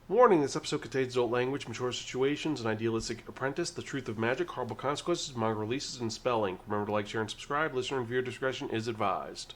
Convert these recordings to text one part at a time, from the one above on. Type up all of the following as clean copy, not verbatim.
Warning, this episode contains adult language, mature situations, an idealistic apprentice, the truth of magic, horrible consequences, manga releases, and spelling. Remember to like, share, and subscribe. Listener and viewer discretion is advised.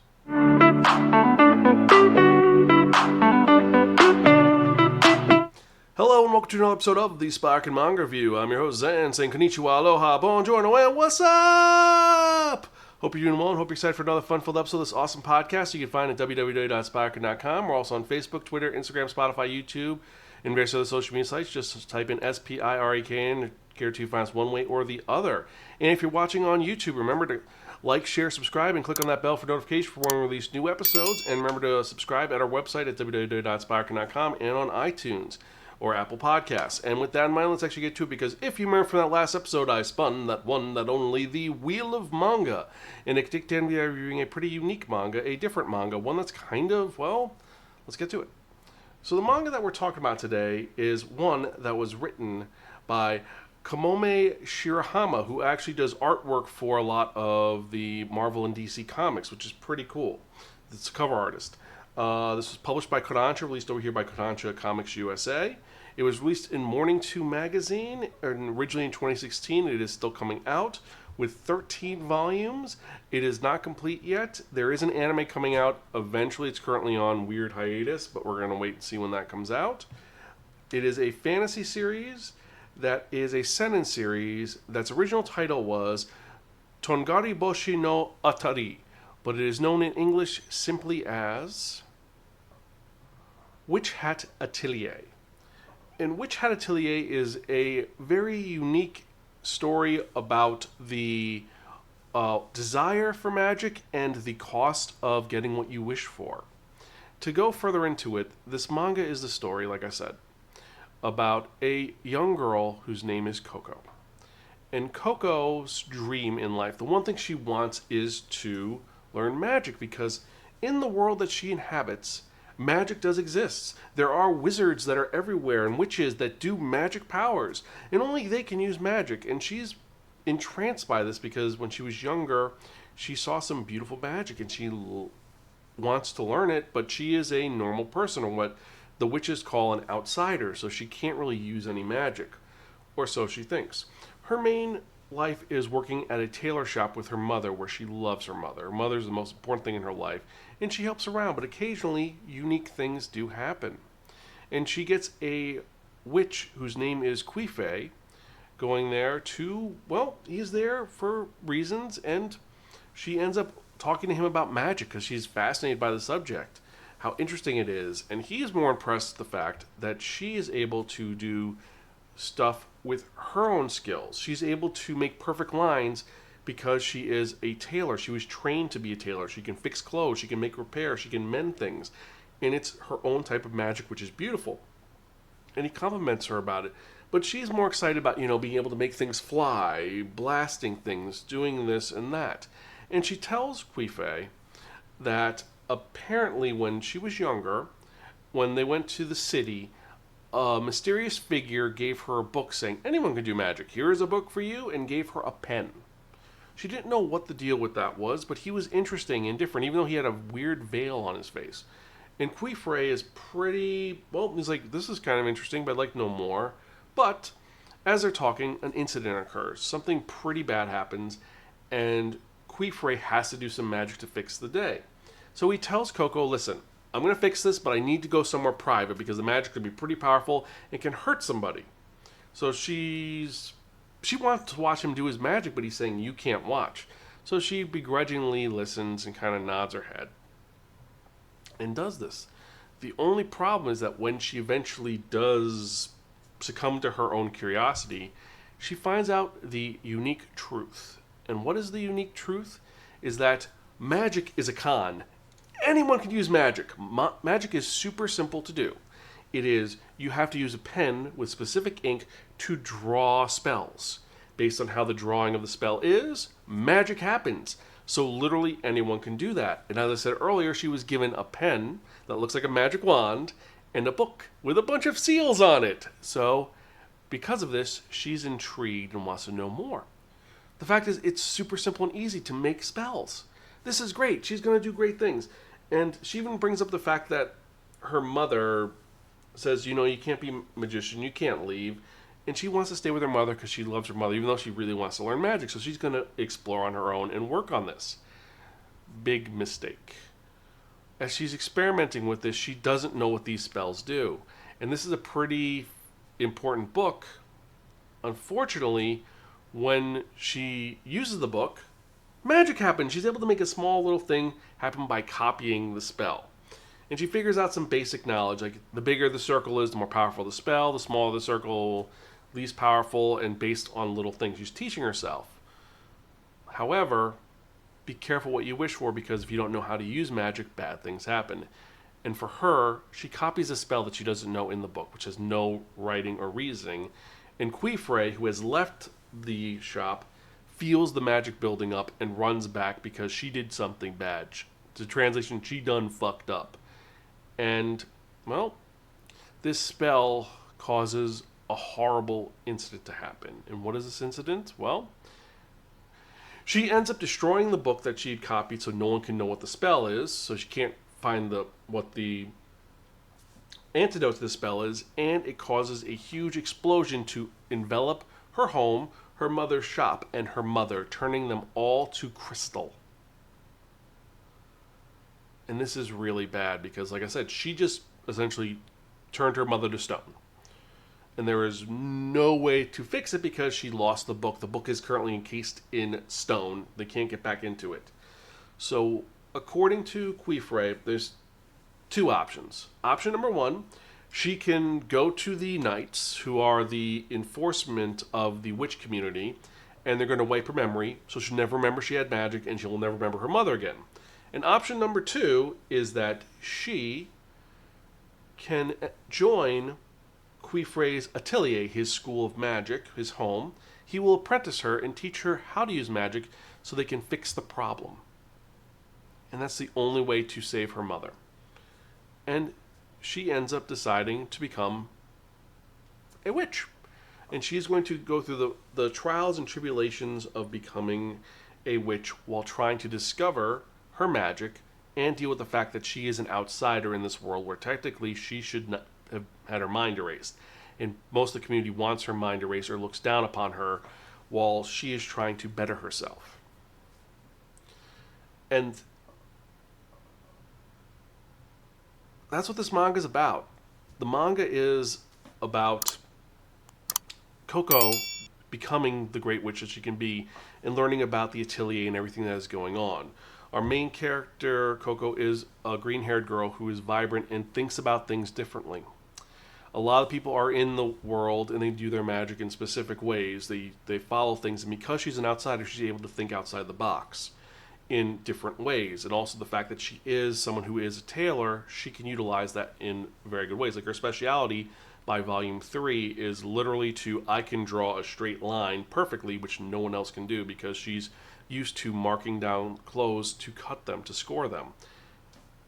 Hello and welcome to another episode of the Spiraken Manga Review. I'm your host Zen, saying konnichiwa, aloha, buongiorno, and what's up? Hope you're doing well and hope you're excited for another fun-filled episode of this awesome podcast you can find at www.spiraken.com. We're also on Facebook, Twitter, Instagram, Spotify, YouTube, and various other social media sites. Just type in SPIREKN and guarantee you find us one way or the other. And if you're watching on YouTube, remember to like, share, subscribe, and click on that bell for notification for when we release new episodes. And remember to subscribe at our website at www.spiraken.com and on iTunes or Apple Podcasts. And with that in mind, let's actually get to it, because if you remember from that last episode, I spun that one, that only, the Wheel of Manga. And it did tend to be reviewing a pretty unique manga, a different manga, one that's kind of, well, let's get to it. So the manga that we're talking about today is one that was written by Kamome Shirahama, who actually does artwork for a lot of the Marvel and DC comics, which is pretty cool. It's a cover artist. This was published by Kodansha, released over here by Kodansha Comics USA. It was released in Morning 2 magazine, originally in 2016. It is still coming out with 13 volumes. It is not complete yet. There is an anime coming out eventually. It's currently on weird hiatus, but we're going to wait and see when that comes out. It is a fantasy series that is a seinen series that's original title was Tongari Bōshi no Atorie, but it is known in English simply as Witch Hat Atelier. And Witch Hat Atelier is a very unique story about the desire for magic and the cost of getting what you wish for. To go further into it, this manga is the story, like I said, about a young girl whose name is Coco. And Coco's dream in life, the one thing she wants is to learn magic, because in the world that she inhabits, magic does exist. There are wizards that are everywhere and witches that do magic powers, and only they can use magic. And she's entranced by this because when she was younger, she saw some beautiful magic and she wants to learn it, but she is a normal person, or what the witches call an outsider, so she can't really use any magic, or so she thinks. Her main life is working at a tailor shop with her mother, where she loves her mother. Her mother is the most important thing in her life, and she helps around, but occasionally unique things do happen. And she gets a witch whose name is Quife going there to, well, he's there for reasons, and she ends up talking to him about magic because she's fascinated by the subject, how interesting it is, and he is more impressed with the fact that she is able to do stuff with her own skills. She's able to make perfect lines because she is a tailor. She was trained to be a tailor. She can fix clothes, she can make repairs, she can mend things, and it's her own type of magic, which is beautiful. And he compliments her about it, but she's more excited about, being able to make things fly, blasting things, doing this and that. And she tells Quife that apparently when she was younger, when they went to the city, a mysterious figure gave her a book saying, anyone can do magic. Here is a book for you, and gave her a pen. She didn't know what the deal with that was, but he was interesting and different, even though he had a weird veil on his face. And Quife is pretty, well, he's like, this is kind of interesting, but I'd like to know more. But as they're talking, an incident occurs. Something pretty bad happens, and Quife has to do some magic to fix the day. So he tells Coco, listen, I'm going to fix this, but I need to go somewhere private because the magic can be pretty powerful and can hurt somebody. So she wants to watch him do his magic, but he's saying, you can't watch. So she begrudgingly listens and kind of nods her head and does this. The only problem is that when she eventually does succumb to her own curiosity, she finds out the unique truth. And what is the unique truth? Is that magic is a con. Anyone can use magic. Magic is super simple to do. It is, you have to use a pen with specific ink to draw spells. Based on how the drawing of the spell is, magic happens. So literally anyone can do that. And as I said earlier, she was given a pen that looks like a magic wand and a book with a bunch of seals on it. So because of this, she's intrigued and wants to know more. The fact is, it's super simple and easy to make spells. This is great. She's going to do great things. And she even brings up the fact that her mother says, you can't be a magician, you can't leave. And she wants to stay with her mother because she loves her mother, even though she really wants to learn magic. So she's going to explore on her own and work on this. Big mistake. As she's experimenting with this, she doesn't know what these spells do. And this is a pretty important book. Unfortunately, when she uses the book, magic happens. She's able to make a small little thing happen by copying the spell. And she figures out some basic knowledge, like the bigger the circle is, the more powerful the spell, the smaller the circle, least powerful, and based on little things she's teaching herself. However, be careful what you wish for, because if you don't know how to use magic, bad things happen. And for her, she copies a spell that she doesn't know in the book, which has no writing or reasoning. And Queefrey, who has left the shop, feels the magic building up and runs back because she did something bad. The translation, she done fucked up. And, well, this spell causes a horrible incident to happen. And what is this incident? Well, she ends up destroying the book that she had copied so no one can know what the spell is, so she can't find what the antidote to the spell is, and it causes a huge explosion to envelop her home, her mother's shop, and her mother, turning them all to crystal. And this is really bad because, like I said, she just essentially turned her mother to stone. And there is no way to fix it because she lost the book. The book is currently encased in stone. They can't get back into it. So, according to Queefrey, there's two options. Option number one, she can go to the knights, who are the enforcement of the witch community, and they're going to wipe her memory, so she'll never remember she had magic, and she'll never remember her mother again. And option number two is that she can join Queefrey's Atelier, his school of magic, his home. He will apprentice her and teach her how to use magic so they can fix the problem. And that's the only way to save her mother. And she ends up deciding to become a witch. And she's going to go through the trials and tribulations of becoming a witch while trying to discover her magic and deal with the fact that she is an outsider in this world where technically she should not have had her mind erased. And most of the community wants her mind erased or looks down upon her while she is trying to better herself. And that's what this manga is about. The manga is about Coco becoming the great witch that she can be and learning about the atelier and everything that is going on. Our main character, Coco, is a green-haired girl who is vibrant and thinks about things differently. A lot of people are in the world and they do their magic in specific ways. They follow things, and because she's an outsider, she's able to think outside the box in different ways. And also the fact that she is someone who is a tailor, she can utilize that in very good ways. Like her speciality by volume 3 is literally I can draw a straight line perfectly, which no one else can do because she's used to marking down clothes to cut them, to score them.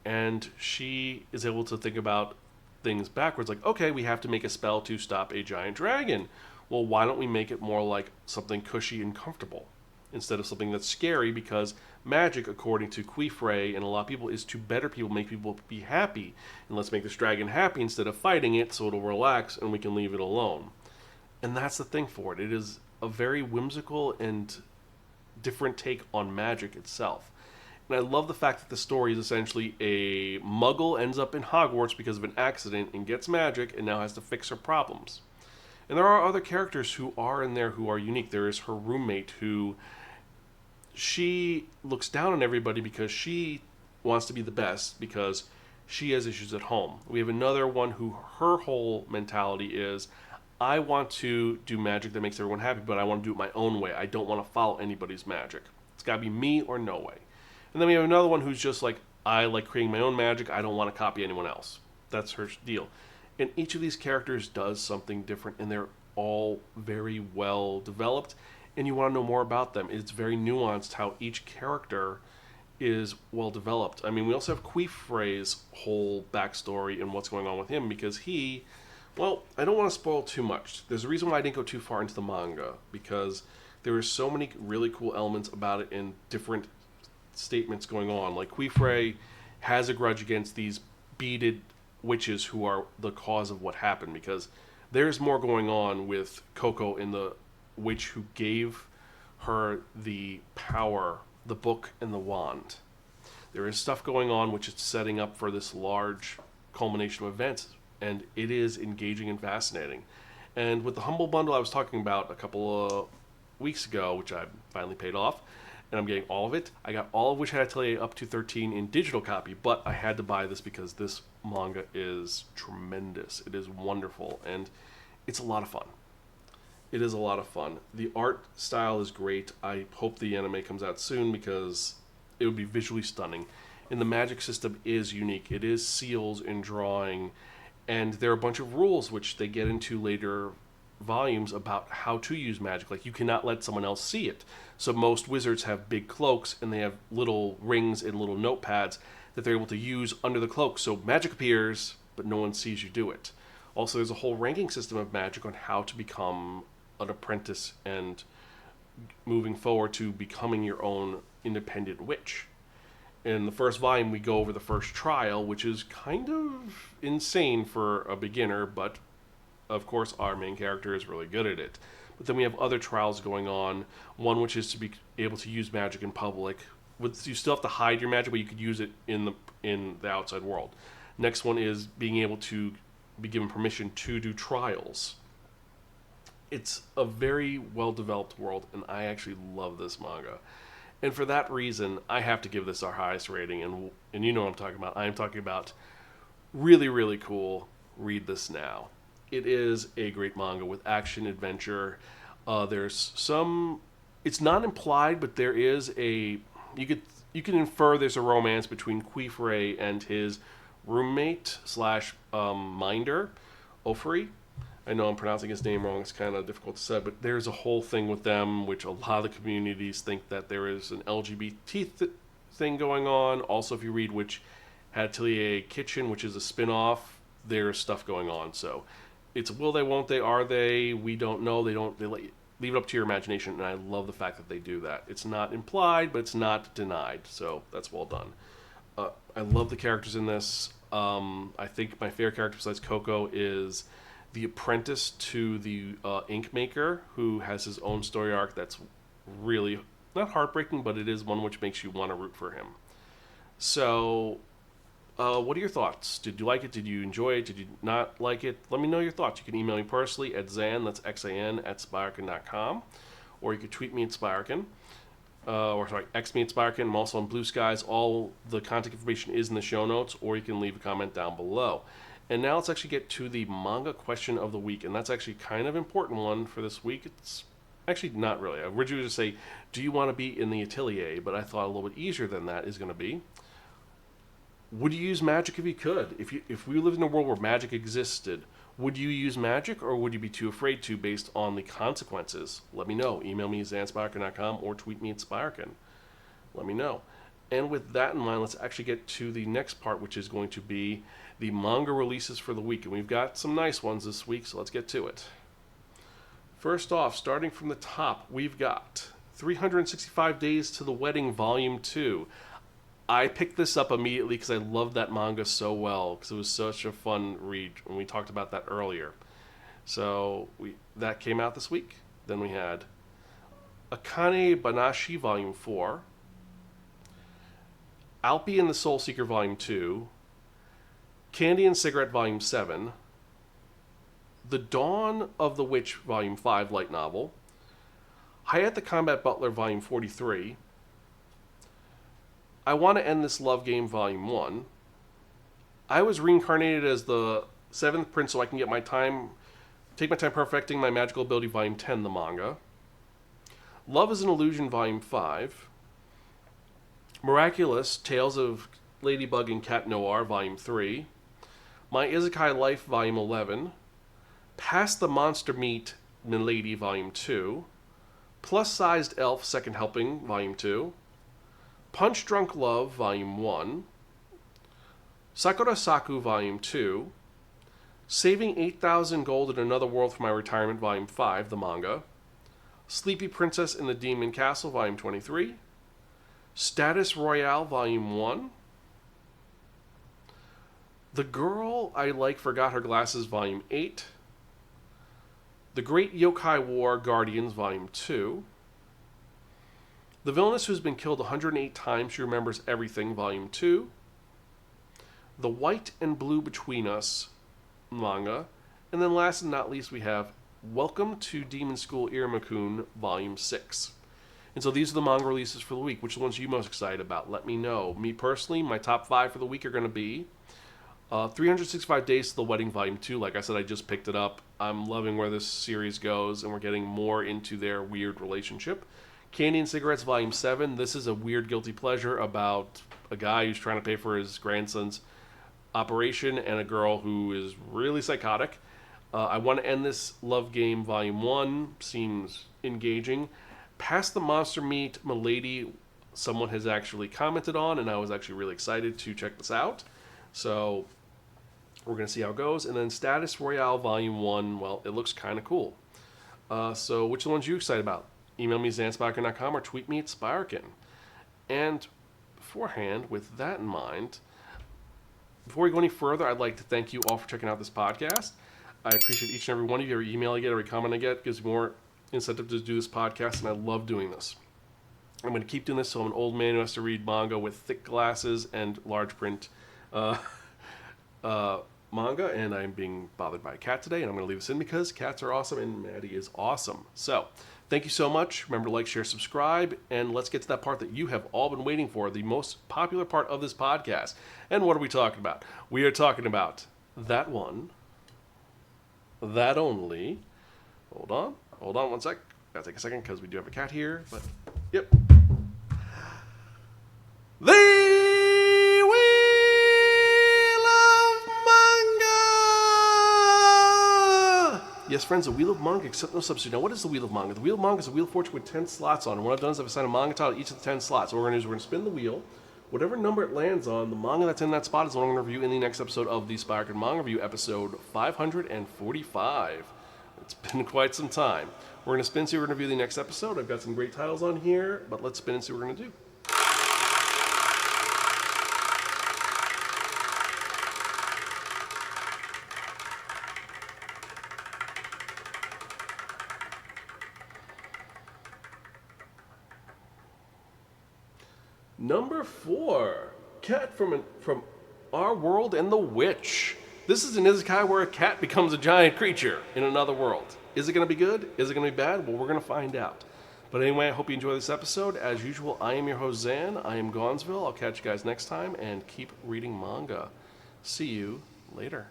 And she is able to think about things backwards, like, okay, we have to make a spell to stop a giant dragon. Well, why don't we make it more like something cushy and comfortable instead of something that's scary? Because magic, according to Queefrey and a lot of people, is to better people, make people be happy. And let's make this dragon happy instead of fighting it so it'll relax and we can leave it alone. And that's the thing for it. It is a very whimsical and different take on magic itself. And I love the fact that the story is essentially a Muggle ends up in Hogwarts because of an accident and gets magic and now has to fix her problems. And there are other characters who are in there who are unique. There is her roommate who she looks down on everybody because she wants to be the best because she has issues at home. We have another one who her whole mentality is, I want to do magic that makes everyone happy, but I want to do it my own way. I don't want to follow anybody's magic. It's got to be me or no way. And then we have another one who's just like, I like creating my own magic. I don't want to copy anyone else. That's her deal. And each of these characters does something different, and they're all very well developed, and you want to know more about them. It's very nuanced how each character is well developed. I mean, we also have Queefrey's whole backstory and what's going on with him because he... Well, I don't want to spoil too much. There's a reason why I didn't go too far into the manga, because there are so many really cool elements about it and different statements going on. Like, Queefrey has a grudge against these beaded witches who are the cause of what happened, because there's more going on with Coco and the witch who gave her the power, the book, and the wand. There is stuff going on which is setting up for this large culmination of events, and it is engaging and fascinating. And with the Humble Bundle I was talking about a couple of weeks ago, which I finally paid off, and I'm getting all of it. I got all of Witch Hat Atelier up to 13 in digital copy, but I had to buy this because this manga is tremendous. It is wonderful, and it's a lot of fun. It is a lot of fun. The art style is great. I hope the anime comes out soon because it would be visually stunning. And the magic system is unique. It is seals and drawing, and there are a bunch of rules which they get into later volumes about how to use magic. Like, you cannot let someone else see it. So most wizards have big cloaks, and they have little rings and little notepads that they're able to use under the cloak. So magic appears, but no one sees you do it. Also, there's a whole ranking system of magic on how to become an apprentice and moving forward to becoming your own independent witch. In the first volume, we go over the first trial, which is kind of insane for a beginner, but of course our main character is really good at it. But then we have other trials going on, one which is to be able to use magic in public. You still have to hide your magic, but you could use it in the outside world. Next one is being able to be given permission to do trials. It's a very well-developed world, and I actually love this manga. And for that reason, I have to give this our highest rating, and you know what I'm talking about. I am talking about really, really cool. Read this now. It is a great manga with action, adventure. There's some... It's not implied, but there is a... You can infer there's a romance between Queefre and his roommate slash minder, Ofri. I know I'm pronouncing his name wrong. It's kind of difficult to say, but there's a whole thing with them, which a lot of the communities think that there is an LGBT thing going on. Also, if you read Witch Hat Atelier Kitchen, which is a spin-off, there's stuff going on. So it's will they, won't they, are they? We don't know. They leave it up to your imagination, and I love the fact that they do that. It's not implied, but it's not denied. So that's well done. I love the characters in this. I think my favorite character besides Coco is the apprentice to the ink maker, who has his own story arc that's really not heartbreaking, but it is one which makes you want to root for him. So, what are your thoughts? Did you like it? Did you enjoy it? Did you not like it? Let me know your thoughts. You can email me personally at Xan, that's Xan, at Spiraken.com, or you can tweet me at Spiraken, X me at Spiraken. I'm also on Bluesky. All the contact information is in the show notes, or you can leave a comment down below. And now let's actually get to the manga question of the week, and that's actually kind of important one for this week. It's actually not really. I originally was going to say, do you want to be in the atelier? But I thought a little bit easier than that is going to be, would you use magic if you could? If we lived in a world where magic existed, would you use magic, or would you be too afraid to based on the consequences? Let me know. Email me at zanspiraken.com or tweet me at Spiraken. Let me know. And with that in mind, let's actually get to the next part, which is going to be the manga releases for the week. And we've got some nice ones this week, so let's get to it. First off, starting from the top, we've got 365 Days to the Wedding, Volume 2. I picked this up immediately because I loved that manga so well, because it was such a fun read, and we talked about that earlier. So that came out this week. Then we had Akane Banashi, Volume 4. Alpi and the Soul Seeker, Volume 2. Candy and Cigarette, Volume 7. The Dawn of the Witch, Volume 5, light novel. Hayat the Combat Butler, Volume 43. I Want to End This Love Game, Volume 1. I was reincarnated as the 7th Prince so I can take my time perfecting my magical ability, Volume 10, the manga. Love is an Illusion, Volume 5. Miraculous, Tales of Ladybug and Cat Noir, Volume 3. My Isekai Life, Volume 11. Past the Monster Meat, Milady, Volume 2. Plus-Sized Elf, Second Helping, Volume 2. Punch Drunk Love, Volume 1. Sakura Saku, Volume 2. Saving 8,000 Gold in Another World for My Retirement, Volume 5, the manga. Sleepy Princess in the Demon Castle, Volume 23. Status Royale, Volume 1. The Girl I Like Forgot Her Glasses, Volume 8. The Great Yokai War Guardians, Volume 2. The Villainess Who's Been Killed 108 Times, She Remembers Everything, Volume 2. The White and Blue Between Us manga. And then last and not least, we have Welcome to Demon School Iruma-kun, Volume 6. And so these are the manga releases for the week. Which ones are you most excited about? Let me know. Me personally, my top 5 for the week are going to be 365 Days to the Wedding, Volume 2. Like I said, I just picked it up. I'm loving where this series goes, and we're getting more into their weird relationship. Candy and Cigarettes, Volume 7. This is a weird guilty pleasure about a guy who's trying to pay for his grandson's operation and a girl who is really psychotic. I Want to End This Love Game, Volume 1. Seems engaging. Past the Monster Meat, Milady, someone has actually commented on, and I was actually really excited to check this out. So we're going to see how it goes. And then Status Royale Volume 1, well, it looks kind of cool. So which ones are you excited about? Email me zanspirekin.com or tweet me at Spiraken. And beforehand, with that in mind, before we go any further, I'd like to thank you all for checking out this podcast. I appreciate each and every one of you. Every email I get, every comment I get gives me more incentive to do this podcast, and I love doing this. I'm going to keep doing this so I'm an old man who has to read manga with thick glasses and large print manga, and I'm being bothered by a cat today, and I'm going to leave this in because cats are awesome and Maddie is awesome. So, thank you so much. Remember to like, share, subscribe, and let's get to that part that you have all been waiting for, the most popular part of this podcast. And what are we talking about? We are talking about that one, that only. Hold on one sec. Gotta take a second because we do have a cat here, but yep. The Wheel of Manga! Yes, friends, the Wheel of Manga, except no substitute. Now, what is the Wheel of Manga? The Wheel of Manga is a Wheel of Fortune with 10 slots on. And what I've done is I've assigned a manga title to each of the 10 slots. So what we're going to do is we're going to spin the wheel. Whatever number it lands on, the manga that's in that spot is the one I'm going to review in the next episode of the Spiraken Manga Review, episode 545. It's been quite some time. We're going to spin, see what we're going to review the next episode. I've got some great titles on here, but let's spin and see what we're going to do. Number 4, Cat from Our World and the Witch. This is an isekai where a cat becomes a giant creature in another world. Is it going to be good? Is it going to be bad? Well, we're going to find out. But anyway, I hope you enjoy this episode. As usual, I am your host, Zan. I am Gonzville. I'll catch you guys next time, and keep reading manga. See you later.